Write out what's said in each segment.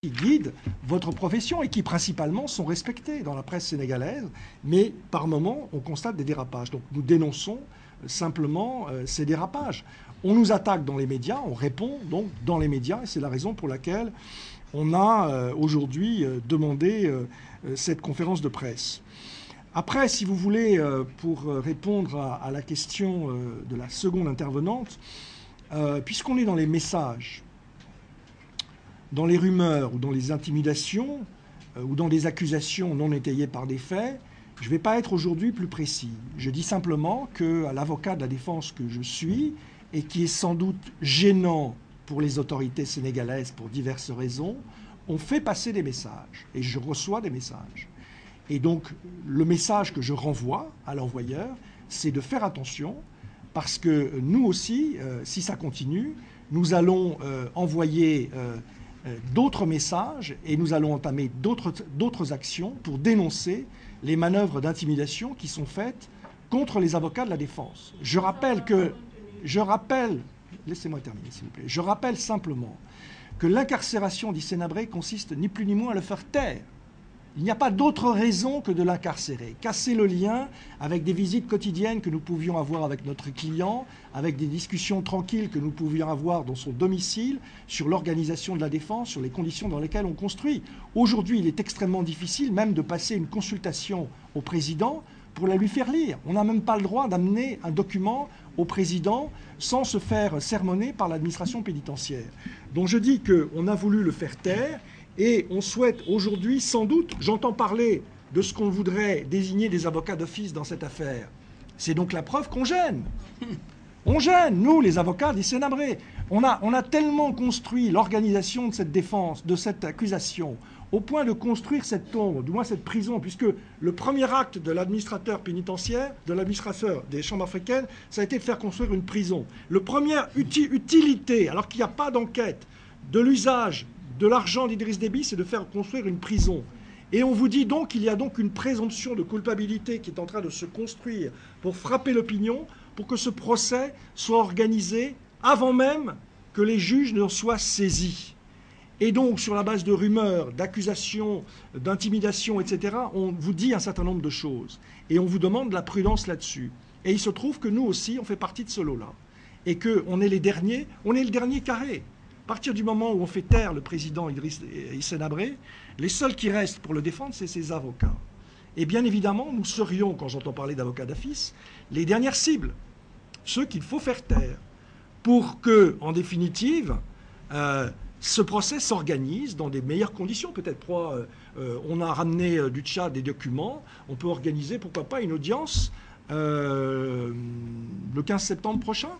qui guident votre profession et qui principalement sont respectés dans la presse sénégalaise, mais par moments on constate des dérapages. Donc nous dénonçons simplement ces dérapages. On nous attaque dans les médias, on répond donc dans les médias, et c'est la raison pour laquelle on a aujourd'hui demandé cette conférence de presse. Après, si vous voulez, pour répondre à la question de la seconde intervenante, puisqu'on est dans les messages, dans les rumeurs ou dans les intimidations ou dans des accusations non étayées par des faits, je ne vais pas être aujourd'hui plus précis. Je dis simplement qu'à l'avocat de la défense que je suis, et qui est sans doute gênant pour les autorités sénégalaises pour diverses raisons, on fait passer des messages, et je reçois des messages. Et donc, le message que je renvoie à l'envoyeur, c'est de faire attention, parce que nous aussi, si ça continue, nous allons envoyer d'autres messages et nous allons entamer d'autres actions pour dénoncer les manœuvres d'intimidation qui sont faites contre les avocats de la défense. Laissez-moi terminer, s'il vous plaît. Je rappelle simplement que l'incarcération d'Hissène consiste ni plus ni moins à le faire taire. Il n'y a pas d'autre raison que de l'incarcérer. Casser le lien avec des visites quotidiennes que nous pouvions avoir avec notre client, avec des discussions tranquilles que nous pouvions avoir dans son domicile, sur l'organisation de la défense, sur les conditions dans lesquelles on construit. Aujourd'hui, il est extrêmement difficile même de passer une consultation au président pour la lui faire lire. On n'a même pas le droit d'amener un document au président sans se faire sermonner par l'administration pénitentiaire. Donc je dis qu'on a voulu le faire taire. Et on souhaite aujourd'hui, sans doute, j'entends parler de ce qu'on voudrait désigner des avocats d'office dans cette affaire. C'est donc la preuve qu'on gêne. On gêne, nous, les avocats d'Hissène Habré. On a tellement construit l'organisation de cette défense, de cette accusation, au point de construire cette tombe, du moins cette prison, puisque le premier acte de l'administrateur pénitentiaire, de l'administrateur des chambres africaines, ça a été de faire construire une prison. Le première utilité, alors qu'il n'y a pas d'enquête, de l'usage de l'argent d'Idriss Déby, c'est de faire construire une prison. Et on vous dit donc qu'il y a donc une présomption de culpabilité qui est en train de se construire pour frapper l'opinion, pour que ce procès soit organisé avant même que les juges ne soient saisis. Et donc, sur la base de rumeurs, d'accusations, d'intimidation, etc., on vous dit un certain nombre de choses. Et on vous demande de la prudence là-dessus. Et il se trouve que nous aussi, on fait partie de ce lot-là. Et qu'on est les derniers, on est le dernier carré. À partir du moment où on fait taire le président Hissène Habré, les seuls qui restent pour le défendre, c'est ses avocats. Et bien évidemment, nous serions, quand j'entends parler d'avocats d'office, les dernières cibles, ceux qu'il faut faire taire, pour que, en définitive, ce procès s'organise dans des meilleures conditions. Peut-être on a ramené du Tchad des documents, on peut organiser, pourquoi pas, une audience le 15 septembre prochain.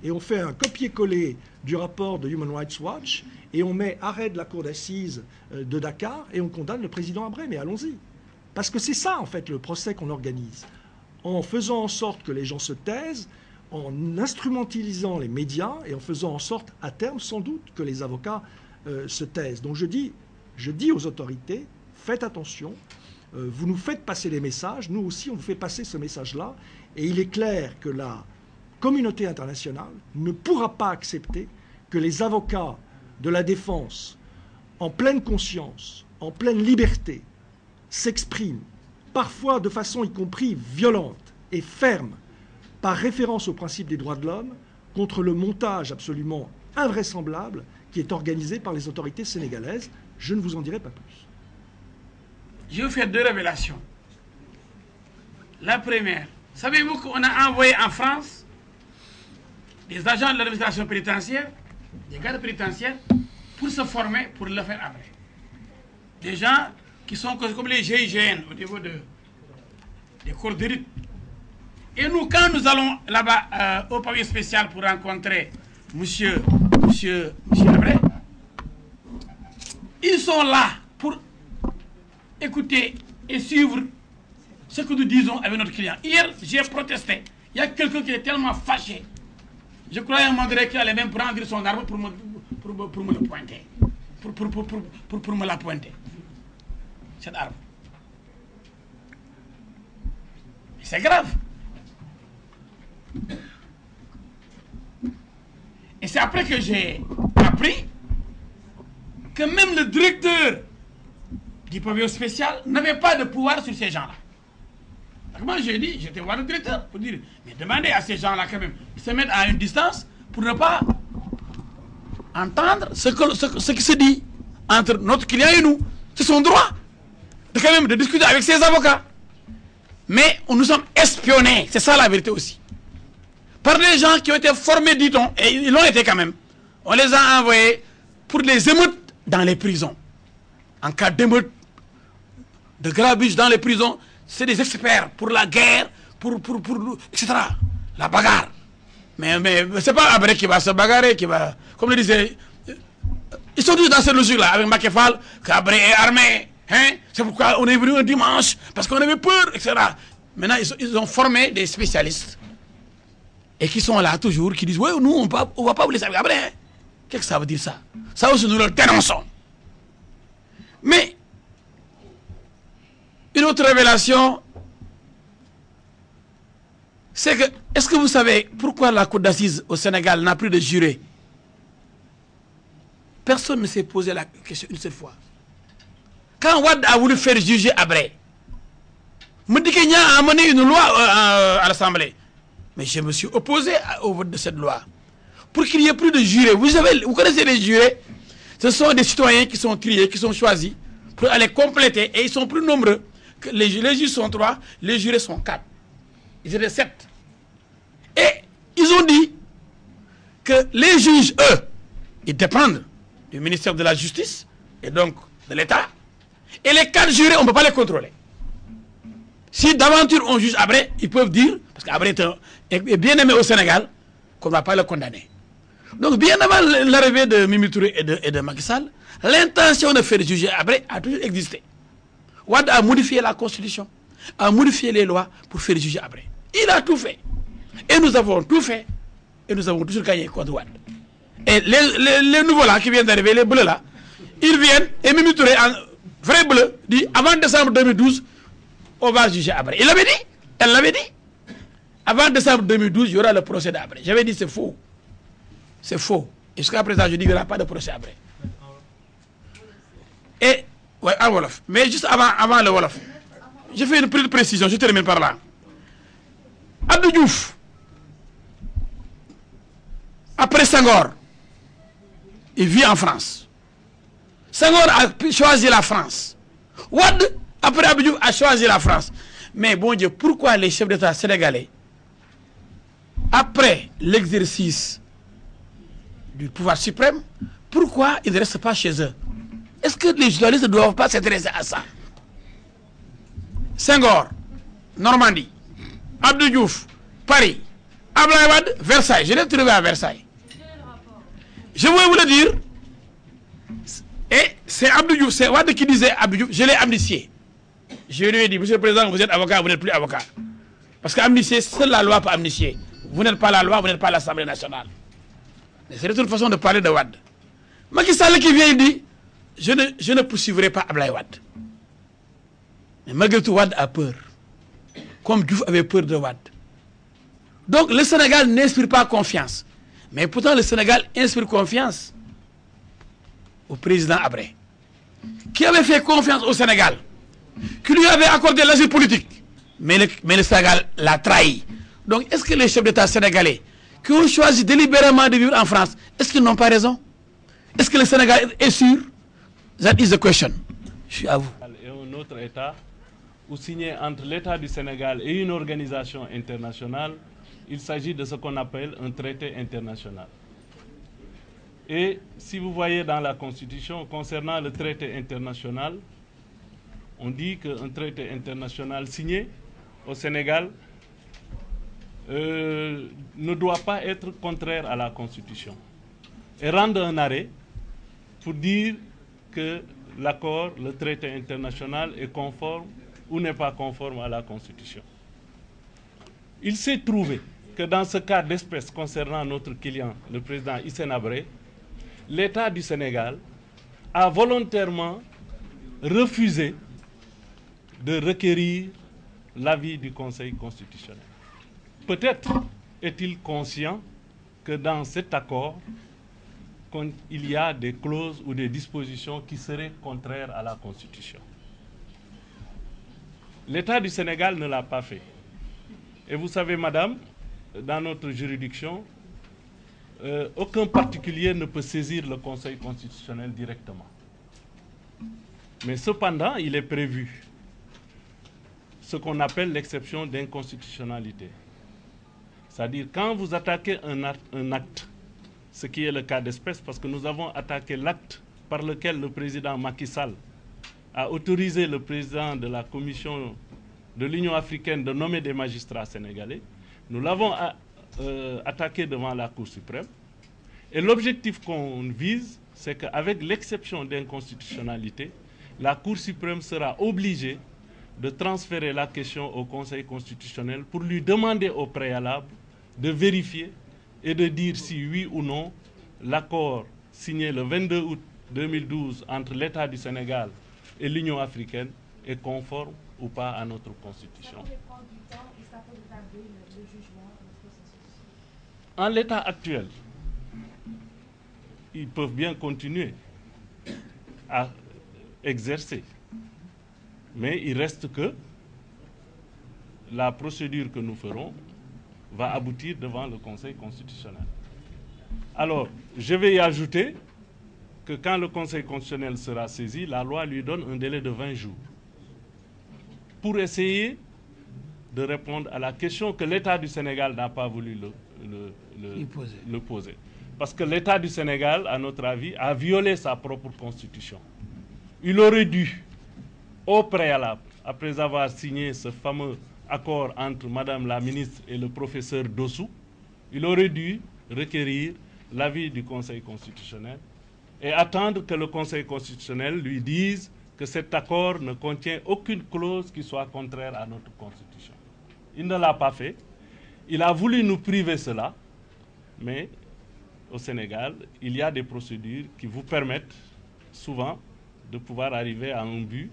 Et on fait un copier-coller du rapport de Human Rights Watch et on met arrêt de la cour d'assises de Dakar et on condamne le président Habré. Mais allons-y. Parce que c'est ça, en fait, le procès qu'on organise. En faisant en sorte que les gens se taisent, en instrumentalisant les médias et en faisant en sorte, à terme, sans doute, que les avocats se taisent. Donc je dis aux autorités, faites attention, vous nous faites passer les messages, nous aussi on vous fait passer ce message-là, et il est clair que la communauté internationale ne pourra pas accepter que les avocats de la défense, en pleine conscience, en pleine liberté, s'expriment, parfois de façon y compris violente et ferme, par référence au principe des droits de l'homme, contre le montage absolument invraisemblable qui est organisé par les autorités sénégalaises. Je ne vous en dirai pas plus. Je vais faire deux révélations. La première, savez-vous qu'on a envoyé en France des agents de l'administration pénitentiaire, des gardes pénitentiaires, pour se former, pour le faire après. Des gens qui sont comme les GIGN au niveau des cours de rite. Et nous, quand nous allons là-bas au pavillon spécial pour rencontrer monsieur Habré, ils sont là pour écouter et suivre ce que nous disons avec notre client. Hier, j'ai protesté. Il y a quelqu'un qui est tellement fâché. Je croyais à un moment donné qu'il allait même prendre son arme pour me le pointer. Pour me la pointer. Cette arme. C'est grave. Et c'est après que j'ai appris que même le directeur du pavillon spécial n'avait pas de pouvoir sur ces gens-là. Moi, j'ai dit, j'étais voir le directeur pour dire, mais demandez à ces gens-là quand même de se mettre à une distance pour ne pas entendre ce qui se dit entre notre client et nous. C'est son droit de quand même de discuter avec ses avocats. Mais nous sommes espionnés, c'est ça la vérité aussi. Par des gens qui ont été formés, dit-on, et ils l'ont été quand même. On les a envoyés pour les émeutes dans les prisons. En cas d'émeute, de grabuge dans les prisons, c'est des experts pour la guerre, pour etc. La bagarre. Mais c'est pas Abré qui va se bagarrer, qui va... Comme le disait... Ils sont tous dans cette logique-là, avec Macky Sall, qu'Abré est armé. Hein? C'est pourquoi on est venu un dimanche, parce qu'on avait peur, etc. Maintenant, ils ont formé des spécialistes. Et qui sont là toujours, qui disent, oui, nous, on ne va pas vous laisser avec Abré. Hein? Qu'est-ce que ça veut dire ça? Ça aussi, nous le dénonçons. Mais, une autre révélation, c'est que, est-ce que vous savez pourquoi la cour d'assises au Sénégal n'a plus de jurés? Personne ne s'est posé la question une seule fois. Quand Wade a voulu faire juger Abré, Madické Niang a amené une loi à l'Assemblée. Mais je me suis opposé au vote de cette loi. Pour qu'il n'y ait plus de jurés. Vous connaissez les jurés? Ce sont des citoyens qui sont triés, qui sont choisis pour aller compléter. Et ils sont plus nombreux. Que les juges sont 3, les jurés sont 4. Ils étaient 7. Et ils ont dit que les juges, eux, ils dépendent du ministère de la Justice et donc de l'État. Et les 4 jurés, on ne peut pas les contrôler. Si d'aventure on juge Abré, ils peuvent dire, parce qu'Abré est bien aimé au Sénégal, qu'on ne va pas le condamner. Donc bien avant l'arrivée de Mimi Touré et de Macky Sall, l'intention de faire juger Abré a toujours existé. Wade a modifié la Constitution, a modifié les lois pour faire juger Abré. Il a tout fait. Et nous avons tout fait. Et nous avons toujours gagné contre Wade. Et les nouveaux là qui viennent d'arriver, les bleus là, ils viennent et Mimi Touré, en vrai bleu, dit avant décembre 2012, on va juger Abré. Il l'avait dit. Elle l'avait dit. Avant décembre 2012, il y aura le procès d'Abré. J'avais dit c'est faux. C'est faux. Et jusqu'à présent, je dis qu'il n'y aura pas de procès Abré. Et, ouais, en Wolof. Mais juste avant le Wolof, je fais une petite précision, je termine par là. Abdou Diouf, après Senghor, il vit en France. Senghor a choisi la France. Wade, après Abdou Diouf, a choisi la France. Mais bon Dieu, pourquoi les chefs d'État sénégalais, après l'exercice du pouvoir suprême, pourquoi ils ne restent pas chez eux? Est-ce que les journalistes ne doivent pas s'intéresser à ça? Senghor, Normandie, Abdou Diouf, Paris, Abdoulaye Wade, Versailles. Je l'ai trouvé à Versailles. Je voulais vous le dire. Et c'est Abdou Diouf, c'est Wade qui disait Abdou Diouf, je l'ai amnistié. Je lui ai dit, monsieur le président, vous êtes avocat, vous n'êtes plus avocat. Parce qu'amnistier, seule la loi peut amnistier. Vous n'êtes pas la loi, vous n'êtes pas l'Assemblée nationale. C'est une façon de parler de Wade. Macky Sall qui vient, il dit, je ne poursuivrai pas Abdoulaye Wade. Mais malgré tout, Wade a peur. Comme Diouf avait peur de Wade. Donc le Sénégal n'inspire pas confiance. Mais pourtant le Sénégal inspire confiance au président Abré, qui avait fait confiance au Sénégal, qui lui avait accordé l'asile politique. Mais le Sénégal l'a trahi. Donc est-ce que les chefs d'État sénégalais qui ont choisi délibérément de vivre en France, est-ce qu'ils n'ont pas raison? Est-ce que le Sénégal est sûr? That is the question. Je suis à vous. Et un autre État, ou signé entre l'État du Sénégal et une organisation internationale, il s'agit de ce qu'on appelle un traité international. Et si vous voyez dans la Constitution, concernant le traité international, on dit qu'un traité international signé au Sénégal ne doit pas être contraire à la Constitution. Et rendre un arrêt pour dire que l'accord, le traité international est conforme ou n'est pas conforme à la Constitution. Il s'est trouvé que dans ce cas d'espèce concernant notre client, le président Hissène Habré, l'État du Sénégal a volontairement refusé de requérir l'avis du Conseil constitutionnel. Peut-être est-il conscient que dans cet accord il y a des clauses ou des dispositions qui seraient contraires à la Constitution. L'État du Sénégal ne l'a pas fait. Et vous savez, madame, dans notre juridiction, aucun particulier ne peut saisir le Conseil constitutionnel directement. Mais cependant, il est prévu ce qu'on appelle l'exception d'inconstitutionnalité. C'est-à-dire, quand vous attaquez un acte, ce qui est le cas d'espèce, parce que nous avons attaqué l'acte par lequel le président Macky Sall a autorisé le président de la Commission de l'Union africaine de nommer des magistrats sénégalais. Nous l'avons attaqué devant la Cour suprême. Et l'objectif qu'on vise, c'est qu'avec l'exception d'inconstitutionnalité, la Cour suprême sera obligée de transférer la question au Conseil constitutionnel pour lui demander au préalable de vérifier et de dire si oui ou non l'accord signé le 22 août 2012 entre l'État du Sénégal et l'Union africaine est conforme ou pas à notre Constitution. En l'état actuel, ils peuvent bien continuer à exercer. Mais il reste que la procédure que nous ferons va aboutir devant le Conseil constitutionnel. Alors, je vais y ajouter que quand le Conseil constitutionnel sera saisi, la loi lui donne un délai de 20 jours pour essayer de répondre à la question que l'État du Sénégal n'a pas voulu le poser. Parce que l'État du Sénégal, à notre avis, a violé sa propre constitution. Il aurait dû, au préalable, après avoir signé ce fameux accord entre Madame la ministre et le professeur Dossou, il aurait dû requérir l'avis du Conseil constitutionnel et attendre que le Conseil constitutionnel lui dise que cet accord ne contient aucune clause qui soit contraire à notre Constitution. Il ne l'a pas fait. Il a voulu nous priver cela, mais au Sénégal, il y a des procédures qui vous permettent souvent de pouvoir arriver à un but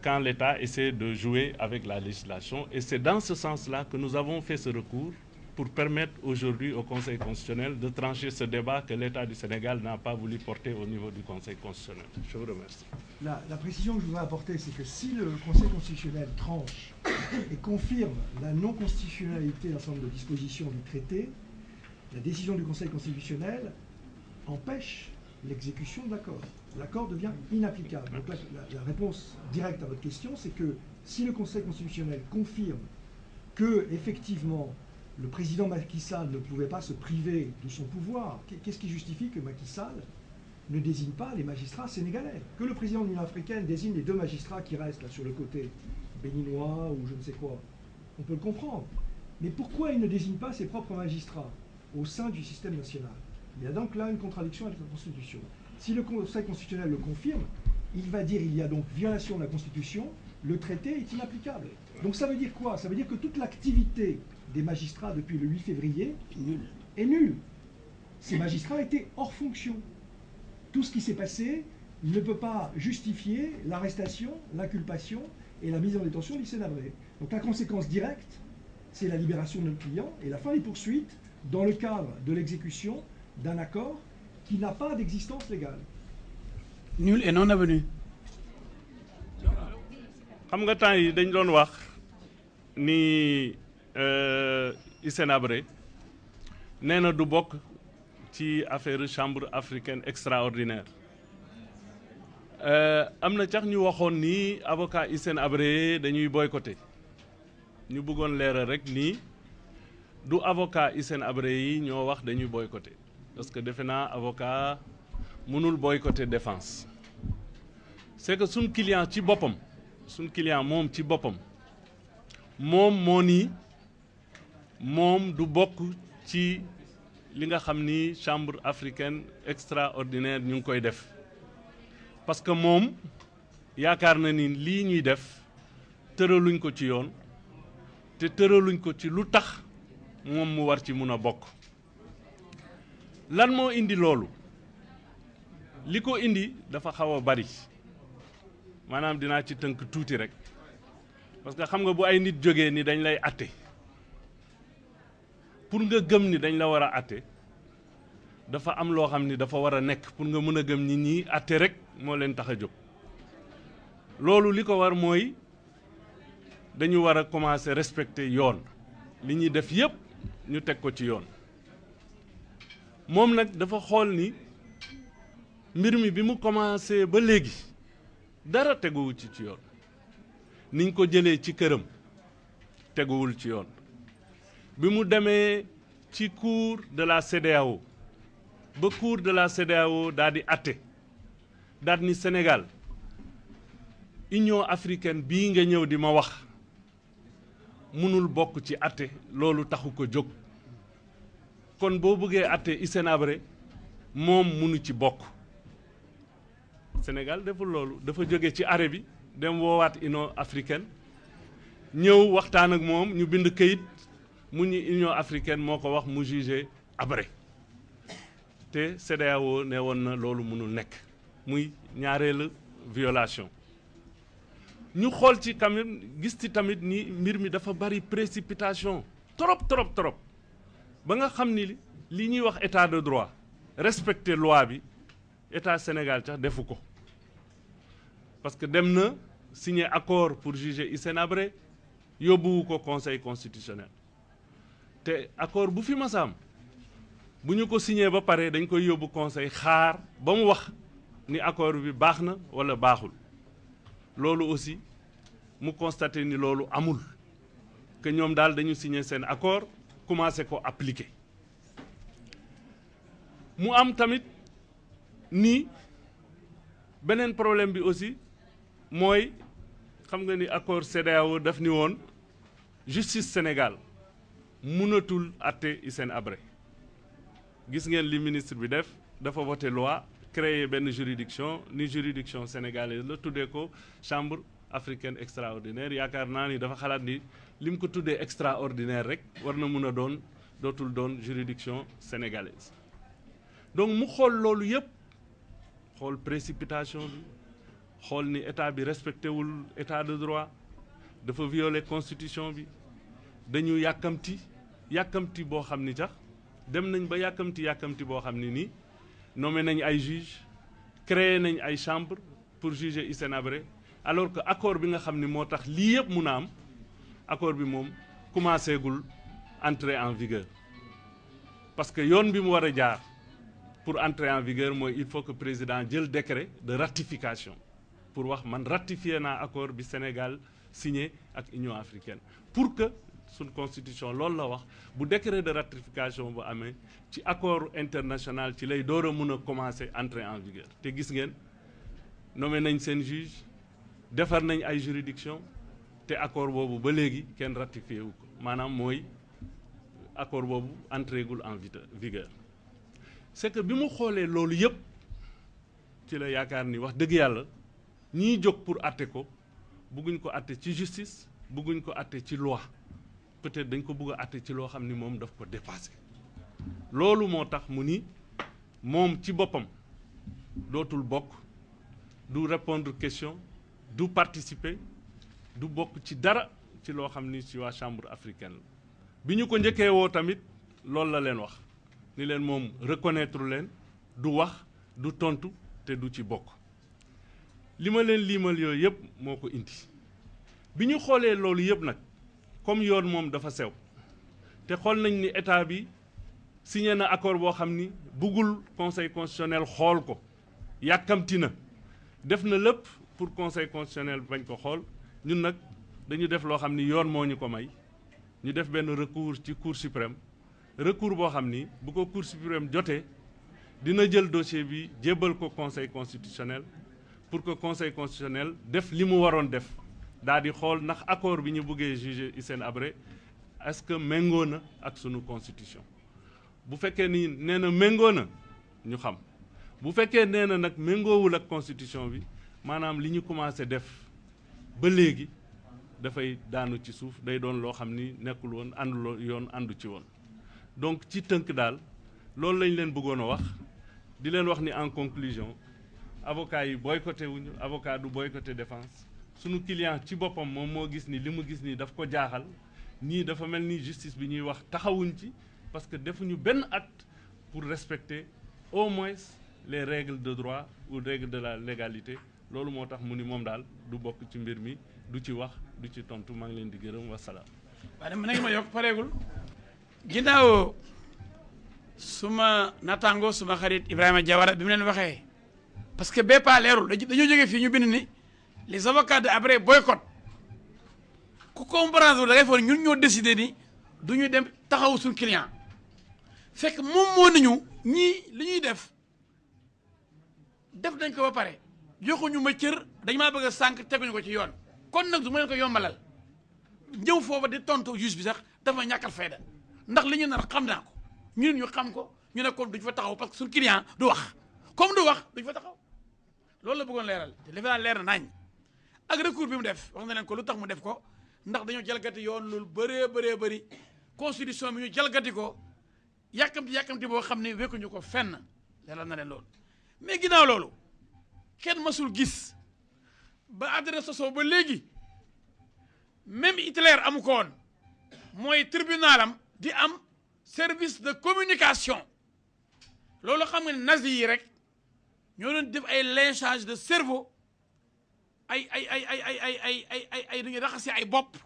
quand l'État essaie de jouer avec la législation. Et c'est dans ce sens-là que nous avons fait ce recours pour permettre aujourd'hui au Conseil constitutionnel de trancher ce débat que l'État du Sénégal n'a pas voulu porter au niveau du Conseil constitutionnel. Je vous remercie. La précision que je voudrais apporter, c'est que si le Conseil constitutionnel tranche et confirme la non-constitutionnalité d'un certain nombre de dispositions du traité, la décision du Conseil constitutionnel empêche l'exécution de l'accord. L'accord devient inapplicable. Donc la réponse directe à votre question, c'est que si le Conseil constitutionnel confirme que, effectivement, le président Macky Sall ne pouvait pas se priver de son pouvoir, qu'est-ce qui justifie que Macky Sall ne désigne pas les magistrats sénégalais? Que le président de l'Union africaine désigne les 2 magistrats qui restent là sur le côté, béninois ou je ne sais quoi, on peut le comprendre. Mais pourquoi il ne désigne pas ses propres magistrats au sein du système national? Il y a donc là une contradiction avec la Constitution. Si le Conseil constitutionnel le confirme, il va dire qu'il y a donc violation de la Constitution, le traité est inapplicable. Donc ça veut dire quoi? Ça veut dire que toute l'activité des magistrats depuis le 8 février est nulle. Ces magistrats étaient hors fonction. Tout ce qui s'est passé ne peut pas justifier l'arrestation, l'inculpation et la mise en détention d'Hissène Habré. Donc la conséquence directe, c'est la libération de notre client et la fin des poursuites dans le cadre de l'exécution d'un accord qui n'a pas d'existence légale. Nul et non avenu. xam nga temps yi dañ doon wax ni Hissène Habré nee na du bokk ci affaire chambre africaine extraordinaire am na cax ñu waxoon ni avocat Hissène Habré dañuy boycotté ñu bëggoon leeral rek ni du avocat Hissène Habré yi ñoo wax dañuy boycotté parce que defe naa avocat mënul boycotté défense c'est que suñ client ci boppam suñ client moom ci boppam moom moo ni moom du bokk ci li nga xam ni chambre africaine extraordinaire ñu ngi koy def parce que moom yaakaar na ni lii ñuy def tëraluñ ko ci yoon te tëraluñ ko ci lu tax moom mu war ci mun a bokk lan moo indi loolu li ko indi dafa xaw a bari maanaam dinaa ci tënk tuuti rek parce que xam nga bu ay nit jógee ni dañ lay atte pour nga gëm ni dañ la war a atte dafa am loo xam ni dafa war a nekk pour nga mën a gëm nit ñi àtte rek moo leen tax a jóg loolu li ko war mooy dañu war a commencer respecter yoon li ñuy def yépp ñu teg ko ci yoon moom nag dafa xool ni mbir mi bi mu commencé ba léegi dara teguwul ci yoon niñ ko jëlee ci këram teguwul ci yoon bi mu demee ci cour de la CEDEAO ba cour de la CEDEAO daal di àtte daal ni Sénégal Union africaine bii nga ñëw di ma wax mënul bokk ci àtte loolu taxu ko jóg kon boo bëggee àtte Hissène Habré moom mënu ci bokk Sénégal deful loolu dafa jóge ci arrêt bi dem woowaat Union africaine ñëw waxtaan ak moom ñu bind këyit mu ñu Union africaine moo ko wax mu jugé Habré te CEDEAO ne woon na loolu mënul nekk muy ñaareelu violation ñu xool ci tamit gis ci tamit ni mbir mi dafa bari précipitation trop ba nga xam ni li ñuy wax état de droit respecter loi bi état Sénégal sax defu ko parce que dem na signer accord pour juger Hissène Habré yóbbuwu ko conseil constitutionnel te accord bu fi masaam bu ñu ko signé ba pare dañ koy yóbbu conseil xaar ba mu wax ni accord bi baax na walla baaxul loolu aussi mu constaté ni loolu amul que ñoom daal dañu signé seen accord commencé ko appliquer mu am tamit ni beneen problème bi aussi mooy xam nga ni accord CEDEAO daf ni woon justice Sénégal mënatul àtte Hissène Habré gis ngeen li ministre bi def dafa voté loi créer benn juridiction ni juridiction sénégalaise la tuddee ko chambre africaine extraordinaire yaakaar naa ni dafa xalaat ni li mu ko tuddee extraordinaire rek war na mun a doon dootul doon juridiction sénégalaise donc mu xool loolu yépp xool précipitation bi xool ni état bi respecté wul état de droit dafa violer constitution bi dañu yàkkamti boo xam ni sax dem nañ ba yàkkamti boo xam ni nii nommé nañ ay juge créé nañ ay chambre pour juger Hissène Habré alors que accord bi nga xam ni moo tax lii yëpp mun a am accord bi moom commencé gul entrer en vigueur parce que yoon bi mu war a jaar pour entrer en vigueur mooy il faut que président jël décret de ratification pour wax man ratifié naa accord bi Sénégal signé ak Union africaine pour que suñ constitution loolu la wax bu décret de ratification bu amee ci accord international ci lay door a mun a commencer entrer en vigueur te gis ngeen nommé nañ seen juge defar nañ ay juridiction te accord boobu ba léegi kenn ratifié wu ko maanaam mooy accord boobu entré gul en vigueur c'est que bi mu xoolee loolu yëpp ci la yaakaar ni wax dëgg yàlla ñiy jóg pour àtte ko bëgguñ ko àtte ci justice bëgguñ ko àtte ci loi peut-être dañ ko bëgg a àtte ci loo xam ni moom daf ko dépassé loolu moo tax mu ni moom ci boppam dootul bokk du répondre question du participer du bokk ci dara ci loo xam ni ci waa chambre africaine la bi ñu ko njëkkee woo tamit loolu la leen wax ni leen moom reconnaître leen du wax du tontu te du ci bokk li ma leen liimal yooyu yëpp moo ko indi bi ñu xoolee loolu yëpp nag comme yoon moom dafa sew te xool nañ ni état bi signé na accord boo xam ni buggul conseil constitutionnel xool ko yàkkamti na def na lépp pour conseil constitutionnel bañ ko xool ñun nag dañu def loo xam ni yoon moo ñu ko may ñu def benn recours ci cour suprême recours boo xam ni bu ko cour suprême jotee dina jël dossier bi jébbal ko conseil constitutionnel pour que conseil constitutionnel def li mu waroon def daal di xool ndax accord bi ñu bëggee juger Hissène Habré est-ce que méngoo na ak sunu constitution bu fekkee ni nee na méngoo na ñu xam bu fekkee nee na nag méngoowul ak constitution bi maanaam li ñu commencé def ba léegi dafay daanu ci suuf day doon loo xam ni nekkul woon ànduloo yoon àndu ci woon donc ci tënk daal loolu lañ leen bëggoon a wax di leen wax ni en conclusion avocat yi boycotté wuñu avocat du boycotté défense sunu client ci boppam moom moo gis ni li mu gis ni daf ko jaaxal ñii dafa mel ni justice bi ñuy wax taxawuñ ci parce que defuñu benn acte pour respecter au moins les règles de droit ou règles de la légalité loolu moo tax mu ni moom daal du bokk ci mbir mi du ci wax du ci tontu maa ngi leen di gërëm wasalaam. waaye na ngi ma yokk pareegul ginnaaw suma natango suma xarit Ibrahima Diawara bi mu leen waxee parce que bépp leerul dañoo jógee fii ñu bind ni les avocats de Habré boycott ku comprendre da ngay foog ñun ñoo décidé ni du ñu dem taxaw suñu client fekk moom moo nañu ñii li ñuy def nañ ko ba pare joxuñu ma cër dañ maa bëgg a sànq teguñu ko ci yoon kon nag du ma leen ko yombalal ñëw foofa di tontu juge bi sax dafa ñàkkal fayda ndax li ñu nar xam naa ko ñun ñu xam ko ñu ne kon duñ fa taxaw parce que suñu client du wax comme du wax duñ fa taxaw loolu la bëggoon leeral te li fa leer na nañ ak recours bi mu def wax na leen ko lu tax mu def ko ndax dañoo jalgati yoon loolu bëree bëri constitution bi ñu jalgati ko yàkkamti boo xam ne wekkuñu ko fenn leeral na leen loolu mais ginnaaw loolu kenn masul gis ba àddina sosoo ba léegi même Hitler amu ko woon mooy tribunalam di am service de communication loolu xam nga ne nazi yi rek ñoo doon def ay lynchage de cerveau ay dañuy raxasi ay bopp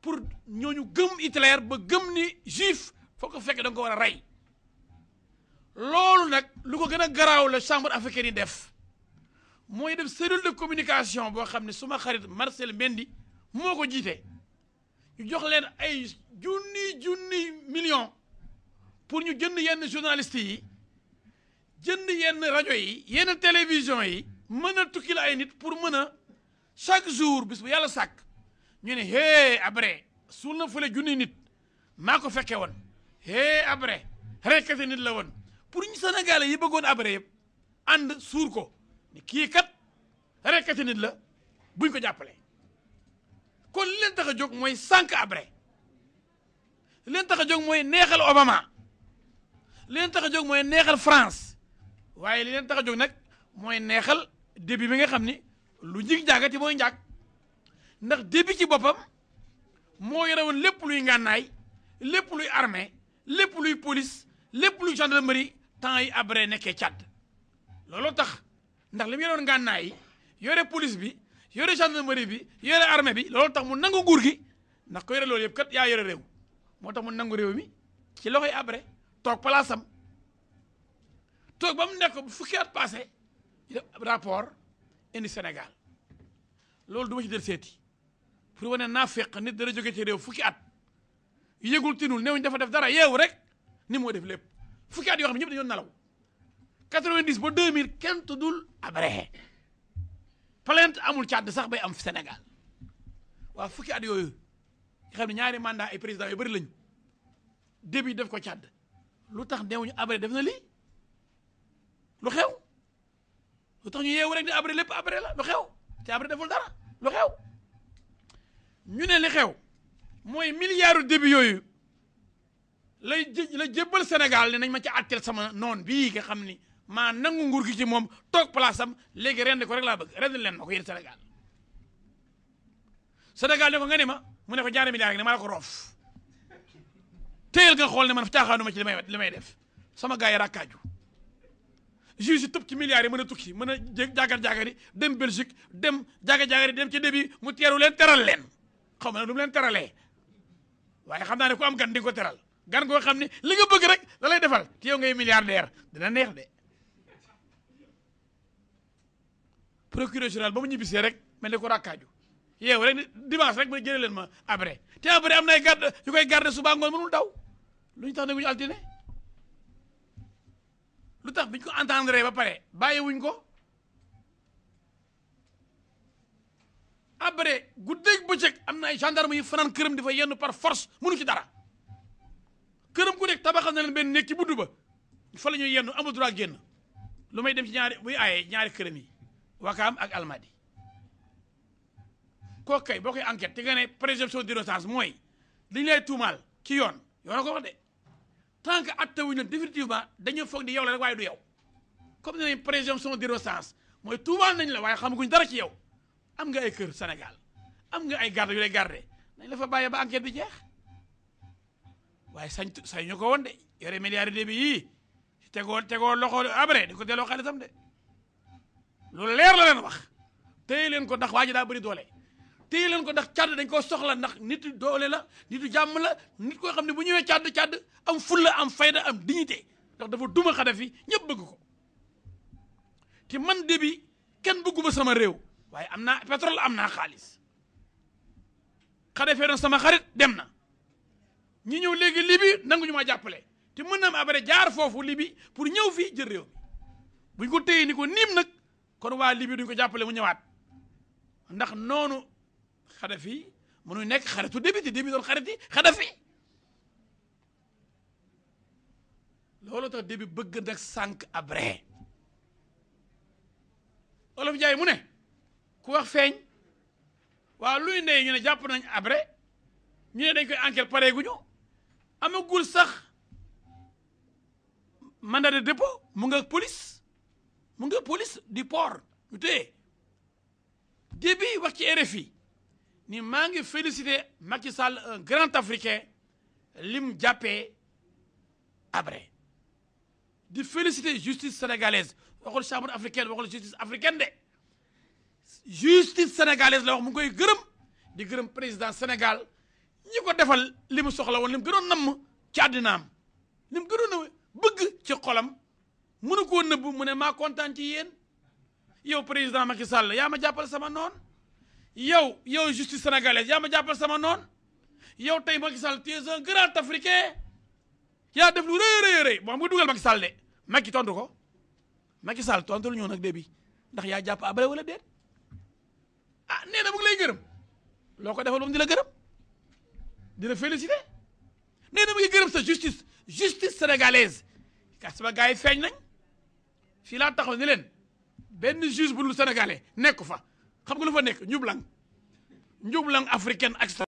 pour ñooñu gëm Hitler ba gëm ni juif foo ko fekkee da nga ko war a rey loolu nag lu ko gën a garaaw la chambre africaine yi def mooy def cellule de communication boo xam ne suma xarit Marcel Mendy moo ko jiite ñu jox leen ay junni millions pour ñu jënd yenn journalistes yi jënd yenn rajo yi yenn télévision yi mën a tukkil ay nit pour mën a chaque jour bis bu yàlla sàkk ñu ne hee Habré suul na fële junni nit maa ko fekke woon hee Habré rekkati nit la woon pour ñu Sénégalais yi bëggoon Habré yëpp ànd suur ko ni kii kat rekkati nit la buñ ko jàppale kon li leen tax a jóg mooy sànq Habré li leen tax a jóg mooy neexal Obama li leen tax a jóg mooy neexal France waaye li leen tax a jóg nag mooy neexal début bi nga xam ni lu jig jàggati mooy njàgg ndax début ci boppam moo yore woon lépp luy ngànnaay lépp luy armée lépp luy police lépp luy gendarmerie temps yi Habré nekkee Tchad looloo tax ndax li mu yoroon ngànnaay yi yore police bi yore gendarmerie bi yore armée bi looloo tax mu nangu nguur gi ndax ko yore loolu yëpp kat yaa yore réew moo tax mu nangu réew mi ci loxoy Habré toog palaasam toog ba mu nekk bu fukki at passé rapport indi Sénégal loolu du ma ci del seeti pour wane naa fekk nit dara jóge ci réew fukki at yëgul tinul néewuñ dafa def dara yeewu rek ni moo def lépp fukki at yoo xam ne ñëpp dañoo nelaw 90 ba 2000 kenn tuddul Habré plainte amul Tchad sax bay am Sénégal waaw fukki at yooyu nga xam ne ñaari mandat ay président yu bëri lañu début def ko Tchad lu tax neewuñu Habré def na lii lu xew lu tax ñu yeewu rek ni Habré lépp Habré la lu xew te Habré deful dara lu xew ñu ne li xew mooy milliards début yooyu la jébbal Sénégal ne nañ ma ci àtteel sama noon bii nga xam ni maa nangu nguur gi ci moom toog place am léegi rendi ko rek laa bëgg rendi leen ma ko yéen Sénégal Sénégal ne ko nga ne ma mu ne ko ñaari milliards rek ne maa la ko roof téyel nga xool ne man caaxaanuma ci li may def sama gars yi rakkaaju juge yi tëb ci milliards yi mën a tukki mën a jaagar-jaagari dem Belgique dem jaagar-jaagari dem ci début mu teeru leen teral leen xaw ma nag lu mu leen teralee waaye xam naa ne ku am gan di nga ko teral gan goo xam ne li nga bëgg rek da lay defal te yow ngay milliardaire dina neex de procureur général ba mu ñibbisee rek mel ni ko rakkaaju yeewu rek dimanche rek ma jëlee leen ma Habré te Habré am na ay garde yu koy garde suba ngoon mënul daw lu ñu tax ne wuñu altine lu tax biñ ko entendre ba pare bàyyi wuñ ko Habré guddeeg bëccëg am na ay gendarme yi fanaan këram di fa yenn par force mënu ci dara këram ku nekk tabaxal na leen benn néeg ci buddu ba fa la ñuy yenn amul droit génn lu may dem ci ñaari buy aaye ñaari këram yi Wakaam ak Almadi kooku kay boo koy enquête te nga ne présomption d'innocence mooy li ñu lay tuumaal ci yoon yoon ko wax de tant que atte wuñ la définitivement dañoo foog di yow la rek waaye du yow comme ne nañ présomption d'innocence mooy tuumaal nañ la waaye xamaguñ dara ci yow am nga ay kër Sénégal am nga ay garde yu lay garde nañ la fa bàyyee ba enquête bi jeex waaye sañ ñu ko woon de yore milliards bi yii tegoo loxo Habré di ko delloo xaalisam de loolu leer la leen wax téye leen ko ndax waa ji daa bëri doole téye leen ko ndax Tchad dañ koo soxla ndax nitu doole la nitu jàmm la nit koo xam ne bu ñëwee Tchad am fulla am fayda am dignité ndax dafa duma Kadhafi ñëpp bëgg ko te man Déby kenn bëgguma sama réew waaye am naa pétrole am naa xaalis Kadhafi doon sama xarit dem na ñi ñëw léegi Libye nanguñu ma jàppale te mën na am après jaar foofu Libye pour ñëw fii jël réew mi buñ ko téye ni ko niim nag kon waa Libye duñ ko jàppale mu ñëwaat ndax noonu Kadhafi mënuy nekk xaritu Déby te Déby doon xariti Kadhafi loolu tax Déby bëgg nag sànq Habré Olof Njaay mu ne ku wax feeñ waaw luy ndey ñu ne jàpp nañ Habré ñu ne dañ koy enquête pare guñu amagul sax mandat de dépôt mu nga police du port ñu téye Déby wax ci RFI ni maa ngi félicité Macky Sall un grand africain lim jàppee Habré di félicité justice sénégalaise waxul chambre africaine waxul justice africaine de justice sénégalaise la wax mu ngi koy gërëm di gërëm président Sénégal ñi ko defal li mu soxla woon li mu gënoon namm ci àddinaam li mu gënoon a bëgg ci xolam mënu koo nëbb mu ne maa kontaan ci yéen yow président Macky Sall yaa ma jàppal sama noon yow justice sénégalaise yaa ma jàppal sama noon yow tey Macky Sall tu es un grand africain yaa def lu rëy bon mu dugal Macky Sall de Macky tontu ko Macky Sall tontu lu ñëw nag Déby ndax yaa jàpp Habré wala déet ah nee na mu ngi lay gërëm loo ko defal moom di la gërëm di la félicité nee na mu ngi gërëm sa justice sénégalaise kat sama gars yi feeñ nañ fii laa taxaw ni leen benn juge bu dul sénégalais nekk fa xam nga lu fa nekk njublang africaine ak